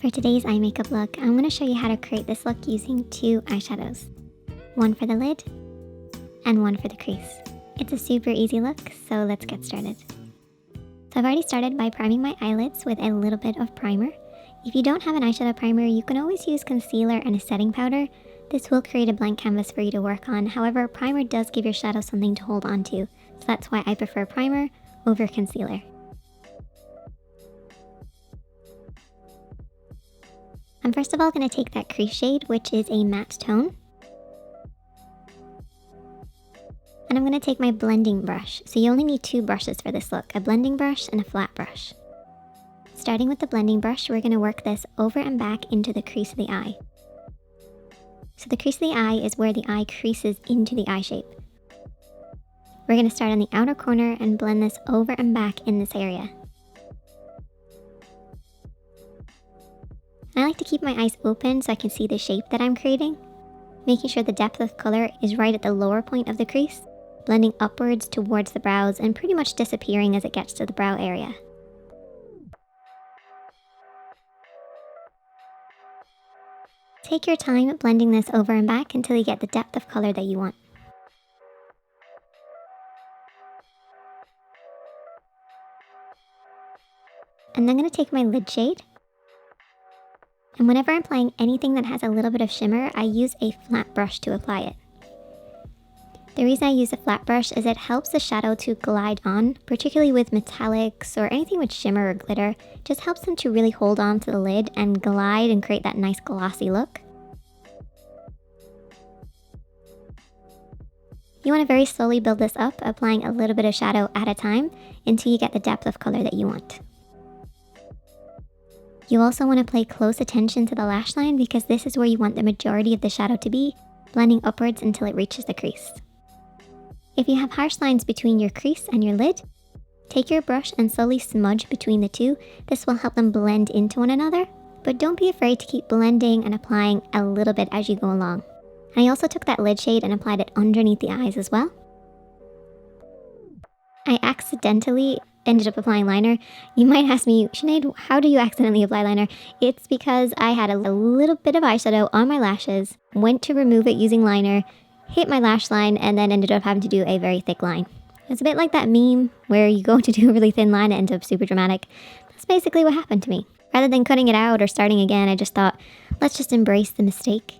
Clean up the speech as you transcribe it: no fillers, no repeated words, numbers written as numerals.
For today's eye makeup look, I'm going to show you how to create this look using two eyeshadows. One for the lid and one for the crease. It's a super easy look, so let's get started. So I've already started by priming my eyelids with a little bit of primer. If you don't have an eyeshadow primer, you can always use concealer and a setting powder. This will create a blank canvas for you to work on. However, primer does give your shadow something to hold on to, so that's why I prefer primer over concealer. I'm first of all going to take that crease shade, which is a matte tone. And I'm going to take my blending brush. So you only need two brushes for this look, a blending brush and a flat brush. Starting with the blending brush, we're going to work this over and back into the crease of the eye. So the crease of the eye is where the eye creases into the eye shape. We're going to start on the outer corner and blend this over and back in this area. I like to keep my eyes open so I can see the shape that I'm creating, making sure the depth of color is right at the lower point of the crease, blending upwards towards the brows and pretty much disappearing as it gets to the brow area. Take your time blending this over and back until you get the depth of color that you want. And then I'm going to take my lid shade. And whenever I'm applying anything that has a little bit of shimmer, I use a flat brush to apply it. The reason I use a flat brush is it helps the shadow to glide on, particularly with metallics or anything with shimmer or glitter. It just helps them to really hold on to the lid and glide and create that nice glossy look. You want to very slowly build this up, applying a little bit of shadow at a time until you get the depth of color that you want. You also want to pay close attention to the lash line because this is where you want the majority of the shadow to be, blending upwards until it reaches the crease. If you have harsh lines between your crease and your lid, take your brush and slowly smudge between the two. This will help them blend into one another, but don't be afraid to keep blending and applying a little bit as you go along. And I also took that lid shade and applied it underneath the eyes as well. I accidentally ended up applying liner. You might ask me, Sinead, how do you accidentally apply liner? It's because I had a little bit of eyeshadow on my lashes, went to remove it using liner, hit my lash line, and then ended up having to do a very thick line. It's a bit like that meme where you go to do a really thin line and it ends up super dramatic. That's basically what happened to me. Rather than cutting it out or starting again, I just thought, let's just embrace the mistake.